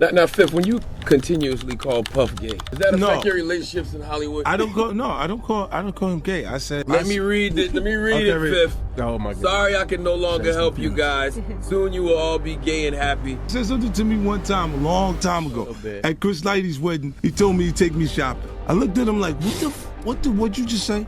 Now, Fifth, when you continuously call Puff gay, does that affect your relationships in Hollywood? I don't call him gay. I said. Let me read it, Fifth. Oh my God. Sorry, I can no longer help you guys. Soon you will all be gay and happy. He said something to me one time, a long time ago, at Chris Lighty's wedding. He told me to take me shopping. I looked at him like, what'd you just say?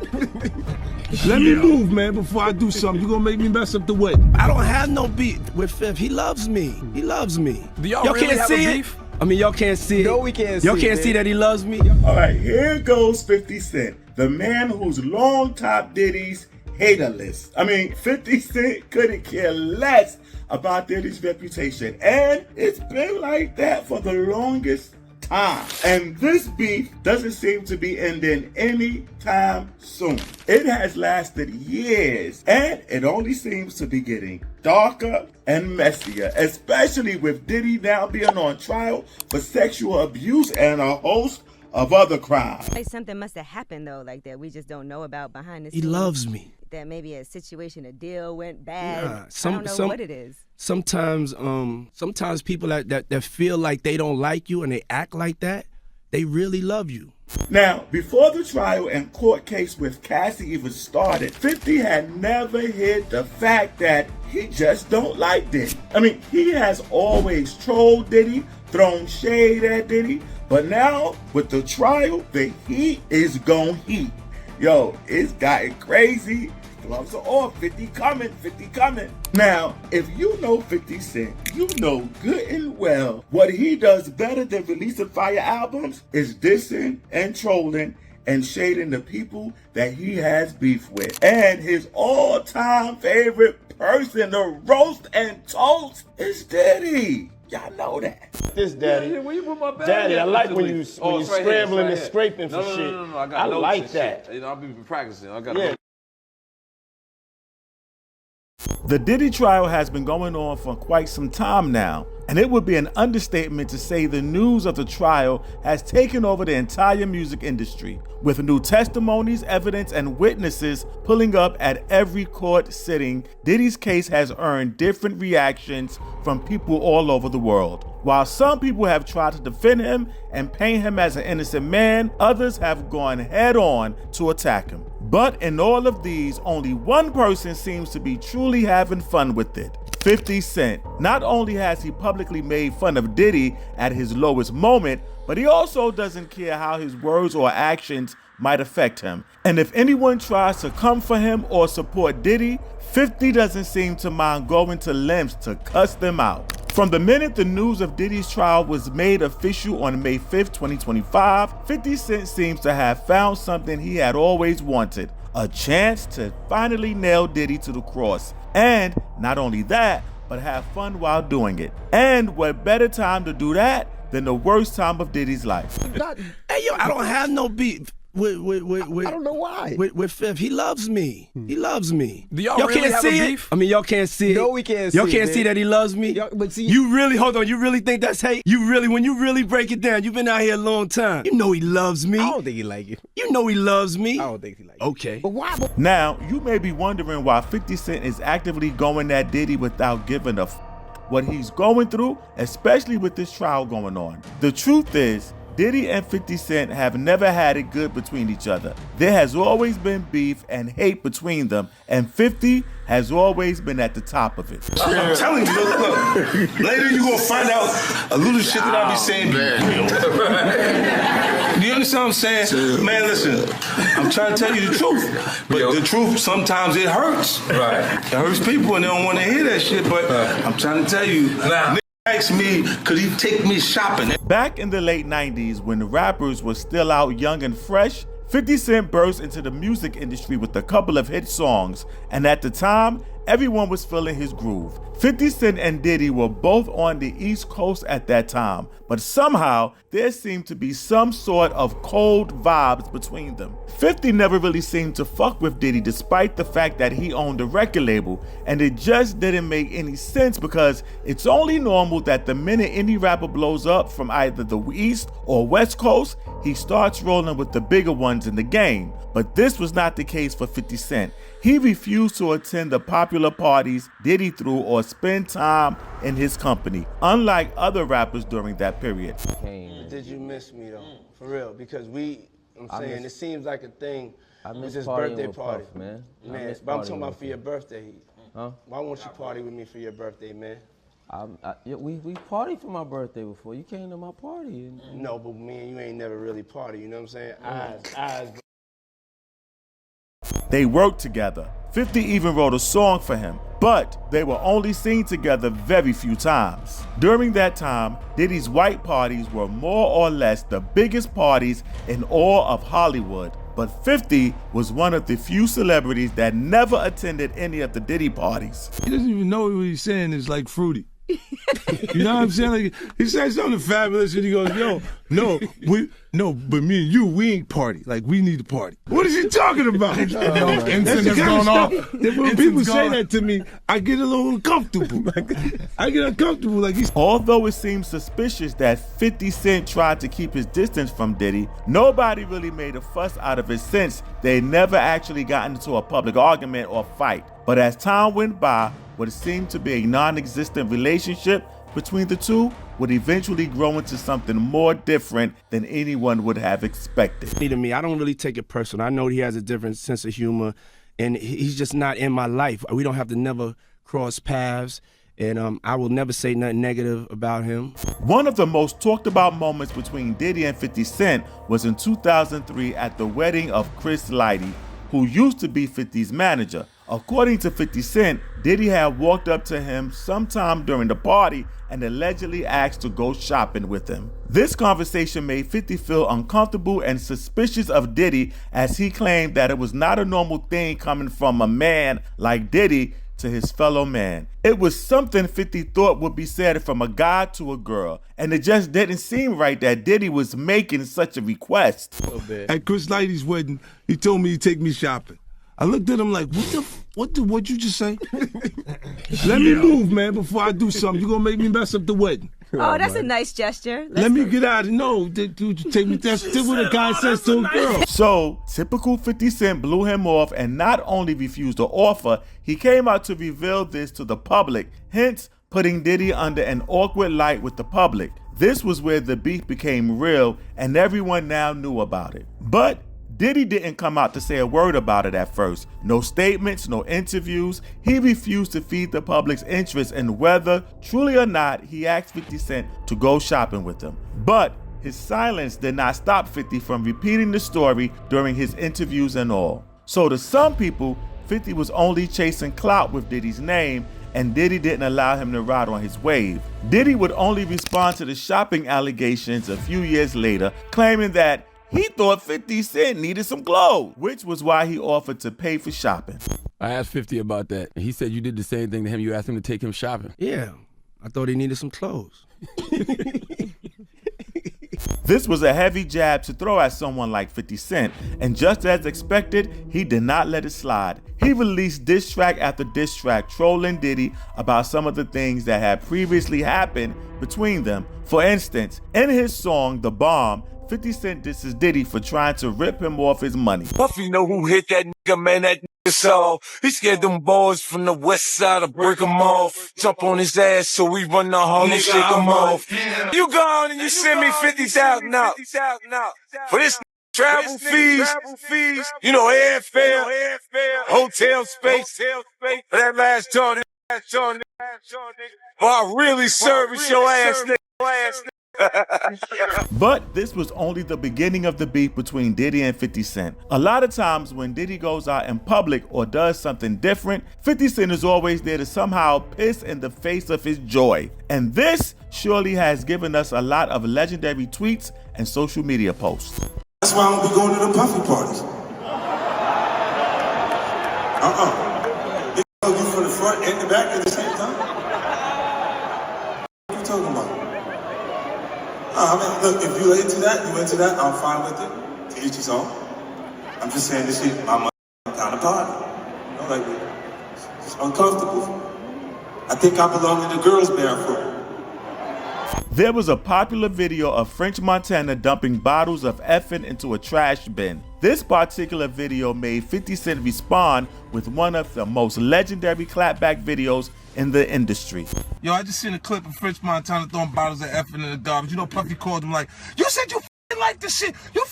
Let me move, man, before I do something. You gonna make me mess up the wedding. I don't have no beef with Fifth. He loves me. He loves me. Do y'all really can't have see a it? beef? I mean, y'all can't see it. No, we can't see it. Y'all can't see that he loves me. All right, here goes 50 Cent, the man who's long top Diddy's hater list. I mean, 50 Cent couldn't care less about Diddy's reputation, and it's been like that for the longest time. And this beef doesn't seem to be ending anytime soon. It has lasted years, and it only seems to be getting darker and messier, especially with Diddy now being on trial for sexual abuse and a host of other crimes. Like something must have happened though, like that we just don't know about behind the He scenes. loves me. That maybe a situation, a deal went bad. Yeah, I don't know what it is. Sometimes people that feel like they don't like you and they act like that, they really love you. Now, before the trial and court case with Cassie even started, 50 had never hid the fact that he just don't like Diddy. I mean, he has always trolled Diddy, thrown shade at Diddy, but now with the trial, the heat is gon' heat. Yo, it's gotten crazy. Gloves are off. 50 coming, 50 coming. Now, if you know 50 Cent, you know good and well what he does better than releasing fire albums is dissing and trolling and shading the people that he has beef with. And his all-time favorite person to roast and toast is Diddy. Y'all know that. This Daddy. Where you put my bag? Daddy, I like when you it's scrambling right and here. scraping for shit. No, I got I notes like and that. shit. You know, I'll be practicing. I got Yeah. The Diddy trial has been going on for quite some time now, and it would be an understatement to say the news of the trial has taken over the entire music industry, with new testimonies, evidence, and witnesses pulling up at every court sitting. Diddy's case has earned different reactions from people all over the world. While some people have tried to defend him and paint him as an innocent man, others have gone head on to attack him. But in all of these, only one person seems to be truly having fun with it. 50 Cent. Not only has he publicly made fun of Diddy at his lowest moment, but he also doesn't care how his words or actions might affect him. And if anyone tries to come for him or support Diddy, 50 doesn't seem to mind going to lengths to cuss them out. From the minute the news of Diddy's trial was made official on May 5th, 2025, 50 Cent seems to have found something he had always wanted, a chance to finally nail Diddy to the cross. And not only that, but have fun while doing it. And what better time to do that than the worst time of Diddy's life? Hey, yo, I don't have no beef with I don't know why. With Fifth. He loves me. He loves me. Do y'all really can't have see a it? beef? I mean, y'all can't see it. No, we can't Y'all see can't it, see man. that he loves me. But see, You really, hold on, you really think that's hate? When you really break it down, you've been out here a long time. You know he loves me. I don't think he like you. You know he loves me. I don't think he like you. Okay. But why? Now, you may be wondering why 50 Cent is actively going at Diddy without giving a what he's going through, especially with this trial going on. The truth is, Diddy and 50 Cent have never had it good between each other. There has always been beef and hate between them, and 50 has always been at the top of it. I'm telling you, look. Later you gonna find out a little shit that I be saying be real. Do you understand what I'm saying? Man, listen, I'm trying to tell you the truth. But the truth, sometimes it hurts. Right. It hurts people and they don't want to hear that shit, but I'm trying to tell you, nigga asked me, could he take me shopping? Back in the late 90s, when the rappers were still out young and fresh, 50 Cent burst into the music industry with a couple of hit songs, and at the time, everyone was feeling his groove. 50 Cent and Diddy were both on the East Coast at that time, but somehow there seemed to be some sort of cold vibes between them. 50 never really seemed to fuck with Diddy despite the fact that he owned a record label, and it just didn't make any sense because it's only normal that the minute any rapper blows up from either the East or West Coast, he starts rolling with the bigger ones in the game. But this was not the case for 50 Cent. He refused to attend the popular popular parties Diddy threw or spend time in his company, unlike other rappers during that period. Did you miss me though? For real, because it seems like a thing. I miss this partying birthday with party, Puff, man. But I'm talking about for your birthday. Huh? Why won't you party with me for your birthday, man? We partied for my birthday before. You came to my party. No, but me and you ain't never really party. You know what I'm saying? Eyes. They worked together. 50 even wrote a song for him, but they were only seen together very few times. During that time, Diddy's white parties were more or less the biggest parties in all of Hollywood, but 50 was one of the few celebrities that never attended any of the Diddy parties. He doesn't even know what he's saying is like fruity. You know what I'm saying? Like, he said something fabulous and he goes, but me and you, we ain't party. Like, we need to party. What is he talking about? That's the kind of stuff that when people say that to me, I get a little uncomfortable. I get uncomfortable. Like Although it seems suspicious that 50 Cent tried to keep his distance from Diddy, nobody really made a fuss out of it since they never actually got into a public argument or fight. But as time went by, what seemed to be a non-existent relationship between the two would eventually grow into something more different than anyone would have expected. To me, I don't really take it personal. I know he has a different sense of humor, and he's just not in my life. We don't have to never cross paths, and I will never say nothing negative about him. One of the most talked about moments between Diddy and 50 Cent was in 2003 at the wedding of Chris Lighty, who used to be 50's manager. According to 50 Cent, Diddy had walked up to him sometime during the party and allegedly asked to go shopping with him. This conversation made 50 feel uncomfortable and suspicious of Diddy, as he claimed that it was not a normal thing coming from a man like Diddy to his fellow man. It was something 50 thought would be said from a guy to a girl, and it just didn't seem right that Diddy was making such a request. At Chris Lighty's wedding, he told me he'd take me shopping. I looked at him like, what'd you just say? Let me move, man, before I do something. You're gonna make me mess up the wedding. Oh, that's a nice gesture. Let me get out of no, dude, you take me. That's what a guy says to a girl. So, typical 50 Cent blew him off and not only refused the offer, he came out to reveal this to the public, hence putting Diddy under an awkward light with the public. This was where the beef became real and everyone now knew about it. But Diddy didn't come out to say a word about it at first. No statements, no interviews. He refused to feed the public's interest in whether, truly or not, he asked 50 Cent to go shopping with him. But his silence did not stop 50 from repeating the story during his interviews and all. So to some people, 50 was only chasing clout with Diddy's name, and Diddy didn't allow him to ride on his wave. Diddy would only respond to the shopping allegations a few years later, claiming that he thought 50 Cent needed some clothes, which was why he offered to pay for shopping. I asked 50 about that, and he said you did the same thing to him. You asked him to take him shopping. Yeah, I thought he needed some clothes. This was a heavy jab to throw at someone like 50 Cent, and just as expected, he did not let it slide. He released diss track after diss track trolling Diddy about some of the things that had previously happened between them. For instance, in his song, The Bomb, 50 Cent disses Diddy for trying to rip him off his money. Puffy know who hit that nigga, man, that nigga saw. He scared them boys from the west side to break him off. Jump on his ass so we run the home and shake him off. You go on and you send me 50,000 out. For this travel fees, you know, airfare, hotel space, for that last tour, but I really service your ass, nigga. But this was only the beginning of the beef between Diddy and 50 Cent. A lot of times when Diddy goes out in public or does something different, 50 Cent is always there to somehow piss in the face of his joy. And this surely has given us a lot of legendary tweets and social media posts. That's why I don't be going to the Puffy parties. They hug you from the front and the back at the same time. What are you talking about? I mean, look, if you into that, I'm fine with it. To each his own. I'm just saying this shit, my kind of party. You know, like, it's uncomfortable. I think I belong in the girls' bathroom. There was a popular video of French Montana dumping bottles of effing into a trash bin. This particular video made 50 Cent respond with one of the most legendary clapback videos in the industry. Yo, I just seen a clip of French Montana throwing bottles of effing in the garbage. You know, Puffy called him like, you said you like this shit. You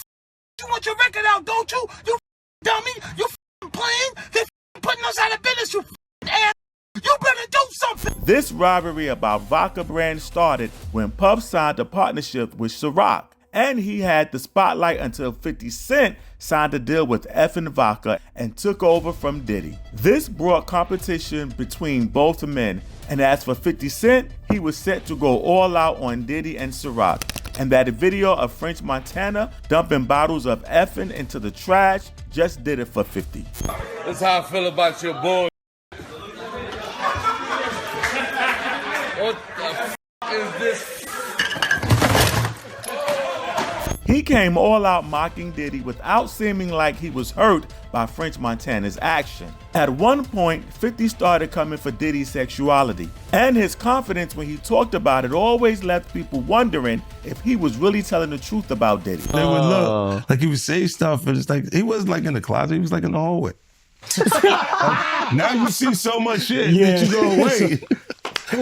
want your record out, don't you? You dummy. You playing. They putting us out of business, you ass. You better do something. This rivalry about vodka brand started when Puff signed a partnership with Ciroc. And he had the spotlight until 50 Cent signed a deal with effing vodka and took over from Diddy. This brought competition between both men. And as for 50 Cent, he was set to go all out on Diddy and Ciroc. And that video of French Montana dumping bottles of effing into the trash just did it for 50. That's how I feel about your boy. What the f is this? He came all out mocking Diddy without seeming like he was hurt by French Montana's action. At one point, 50 started coming for Diddy's sexuality, and his confidence when he talked about it always left people wondering if he was really telling the truth about Diddy. They would look like he would say stuff, and it's like he wasn't like in the closet, he was like in the hallway. Now you see so much shit that you go away.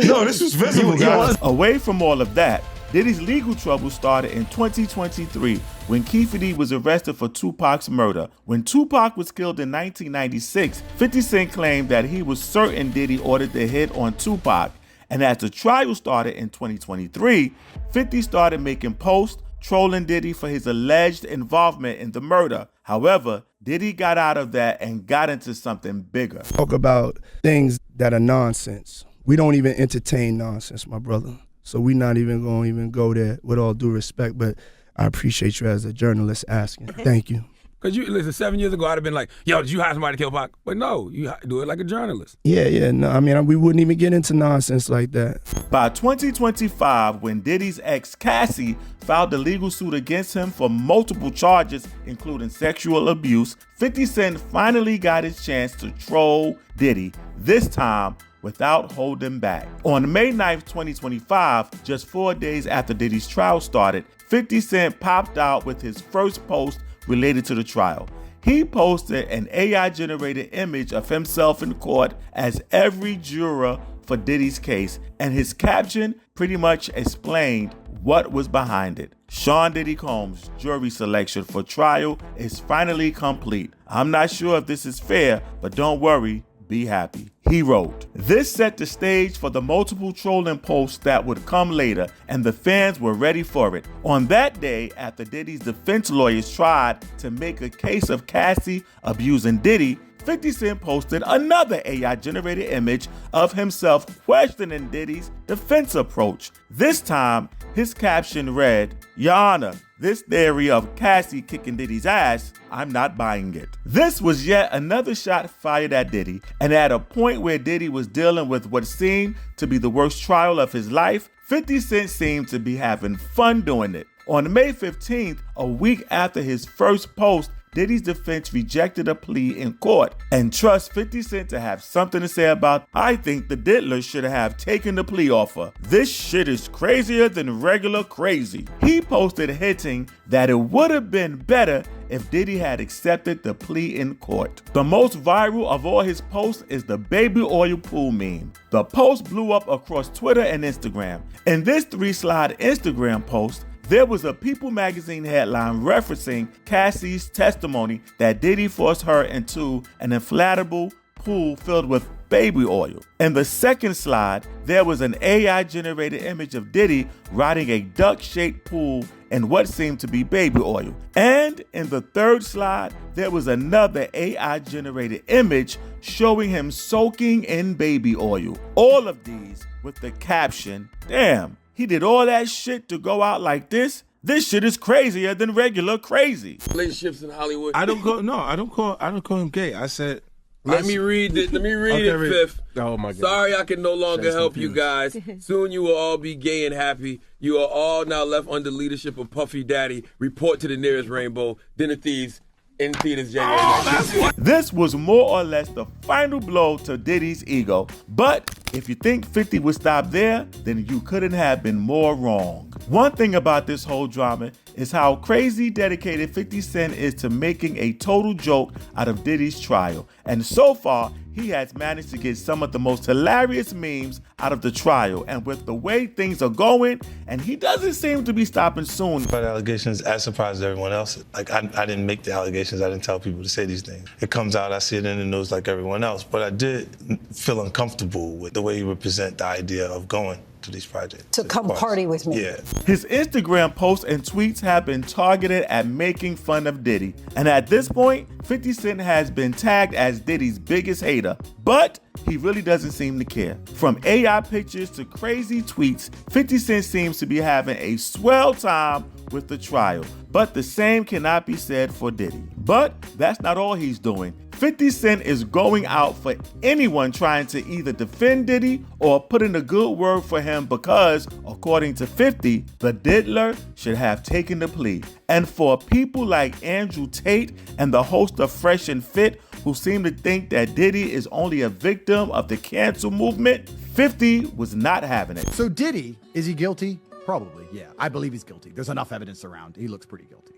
No, this was visible, guys. Away from all of that, Diddy's legal trouble started in 2023 when Keefe D was arrested for Tupac's murder. When Tupac was killed in 1996, 50 Cent claimed that he was certain Diddy ordered the hit on Tupac. And as the trial started in 2023, 50 started making posts trolling Diddy for his alleged involvement in the murder. However, Diddy got out of that and got into something bigger. Talk about things that are nonsense. We don't even entertain nonsense, my brother. So we're not even going to go there, with all due respect, but I appreciate you as a journalist asking. Thank you. Because listen, 7 years ago, I'd have been like, yo, did you hire somebody to kill Pac? But no, you do it like a journalist. Yeah, no, I mean, we wouldn't even get into nonsense like that. By 2025, when Diddy's ex Cassie filed a legal suit against him for multiple charges, including sexual abuse, 50 Cent finally got his chance to troll Diddy, this time without holding back. On May 9th, 2025, just 4 days after Diddy's trial started, 50 Cent popped out with his first post related to the trial. He posted an AI-generated image of himself in court as every juror for Diddy's case, and his caption pretty much explained what was behind it. Sean Diddy Combs' jury selection for trial is finally complete. I'm not sure if this is fair, but don't worry, be happy. He wrote, "This set the stage for the multiple trolling posts that would come later, and the fans were ready for it. On that day, after Diddy's defense lawyers tried to make a case of Cassie abusing Diddy, 50 Cent posted another AI-generated image of himself questioning Diddy's defense approach. This time, his caption read, 'Your Honor, this theory of Cassie kicking Diddy's ass, I'm not buying it.' This was yet another shot fired at Diddy, and at a point where Diddy was dealing with what seemed to be the worst trial of his life, 50 Cent seemed to be having fun doing it. On May 15th, a week after his first post, Diddy's defense rejected a plea in court and trusts 50 Cent to have something to say about, "I think the diddler should have taken the plea offer. This shit is crazier than regular crazy." He posted hinting that it would have been better if Diddy had accepted the plea in court. The most viral of all his posts is the baby oil pool meme. The post blew up across Twitter and Instagram. In this 3-slide Instagram post, there was a People magazine headline referencing Cassie's testimony that Diddy forced her into an inflatable pool filled with baby oil. In the second slide, there was an AI-generated image of Diddy riding a duck-shaped pool in what seemed to be baby oil. And in the third slide, there was another AI-generated image showing him soaking in baby oil. All of these with the caption, "Damn, he did all that shit to go out like this? This shit is crazier than regular crazy." Relationships in Hollywood. I don't call him gay. I said, Let me read it, Fifth. Oh my God. Sorry I can no longer help you guys. Soon you will all be gay and happy. You are all now left under leadership of Puffy Daddy. Report to the nearest rainbow. Dinner thieves. in theaters January 19th. This was more or less the final blow to Diddy's ego. But if you think 50 would stop there, then you couldn't have been more wrong. One thing about this whole drama is how crazy dedicated 50 Cent is to making a total joke out of Diddy's trial. And so far, he has managed to get some of the most hilarious memes out of the trial. And with the way things are going, and he doesn't seem to be stopping soon. But allegations, as surprised as everyone else. Like, I didn't make the allegations. I didn't tell people to say these things. It comes out, I see it in the news like everyone else. But I did feel uncomfortable with the way he would present the idea of going to these projects. To come party with me. Yeah. His Instagram posts and tweets have been targeted at making fun of Diddy. And at this point, 50 Cent has been tagged as Diddy's biggest hater. But he really doesn't seem to care. From AI pictures to crazy tweets, 50 Cent seems to be having a swell time with the trial. But the same cannot be said for Diddy. But that's not all he's doing. 50 Cent is going out for anyone trying to either defend Diddy or put in a good word for him because, according to 50, the diddler should have taken the plea. And for people like Andrew Tate and the host of Fresh and Fit, who seem to think that Diddy is only a victim of the cancel movement, 50 was not having it. So Diddy, is he guilty? Probably, yeah. I believe he's guilty. There's enough evidence around. He looks pretty guilty.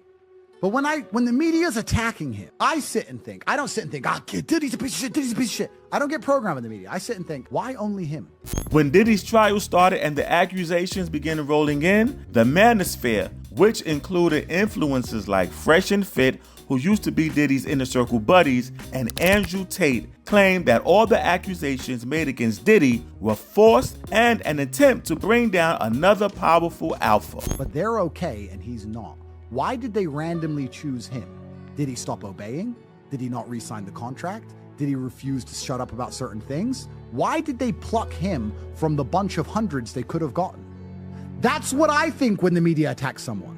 But when the media's attacking him, I sit and think. I don't sit and think, Diddy's a piece of shit, Diddy's a piece of shit. I don't get programmed in the media. I sit and think, why only him? When Diddy's trial started and the accusations began rolling in, the manosphere, which included influencers like Fresh and Fit, who used to be Diddy's inner circle buddies, and Andrew Tate, claimed that all the accusations made against Diddy were forced and an attempt to bring down another powerful alpha. But they're okay and he's not. Why did they randomly choose him? Did he stop obeying? Did he not re-sign the contract? Did he refuse to shut up about certain things? Why did they pluck him from the bunch of hundreds they could have gotten? That's what I think when the media attacks someone.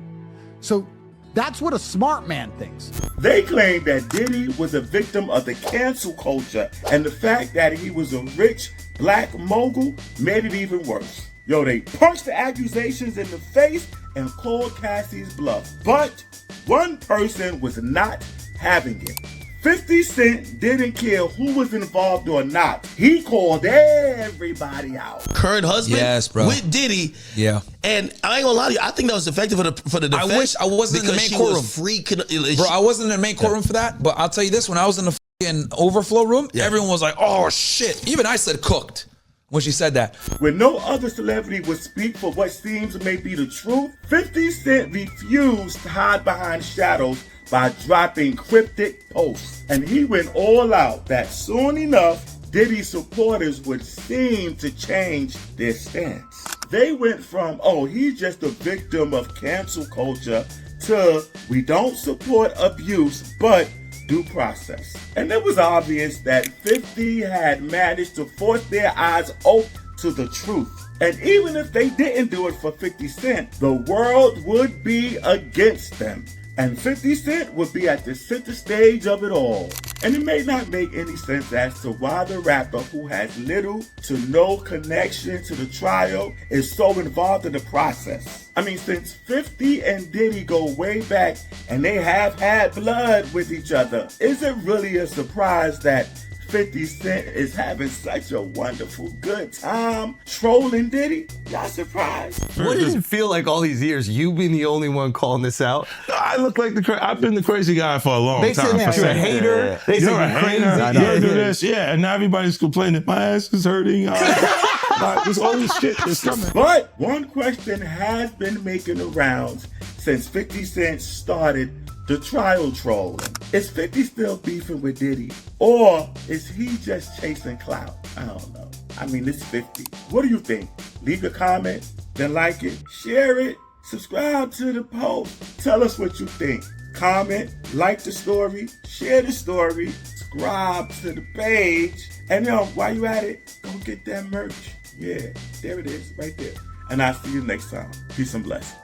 So that's what a smart man thinks. They claim that Diddy was a victim of the cancel culture, and the fact that he was a rich black mogul made it even worse. Yo, they punched the accusations in the face and called Cassie's bluff. But one person was not having it. 50 Cent didn't care who was involved or not. He called everybody out. Current husband, yes, bro, with Diddy. Yeah. And I ain't gonna lie to you, I think that was effective for the defense. I wish I wasn't in the main courtroom. Bro, I wasn't in the main courtroom for that, but I'll tell you this, when I was in the overflow room, everyone was like, oh shit. Even I said cooked when she said that. When no other celebrity would speak for what seems may be the truth, 50 Cent refused to hide behind shadows by dropping cryptic posts. And he went all out that soon enough, Diddy's supporters would seem to change their stance. They went from, oh, he's just a victim of cancel culture, to we don't support abuse, but due process. And it was obvious that 50 had managed to force their eyes open to the truth. And even if they didn't do it for 50 Cent, the world would be against them. And 50 Cent would be at the center stage of it all. And it may not make any sense as to why the rapper, who has little to no connection to the trial, is so involved in the process. I mean, since 50 and Diddy go way back and they have had blood with each other, is it really a surprise that 50 Cent is having such a wonderful good time trolling Diddy? Y'all surprised? What does it feel like all these years, you being the only one calling this out? I look like I've been the crazy guy for a long time. They say that you're a hater. They say you're crazy. You do this, yeah. And now everybody's complaining. My ass is hurting. There's all this shit that's coming. But one question has been making the rounds since 50 Cent started the trial trolling. Is 50 still beefing with Diddy? Or is he just chasing clout? I don't know. I mean, it's 50. What do you think? Leave a comment, then like it, share it, subscribe to the post. Tell us what you think. Comment, like the story, share the story, subscribe to the page, and while you at it, go get that merch. Yeah, there it is, right there. And I'll see you next time. Peace and blessings.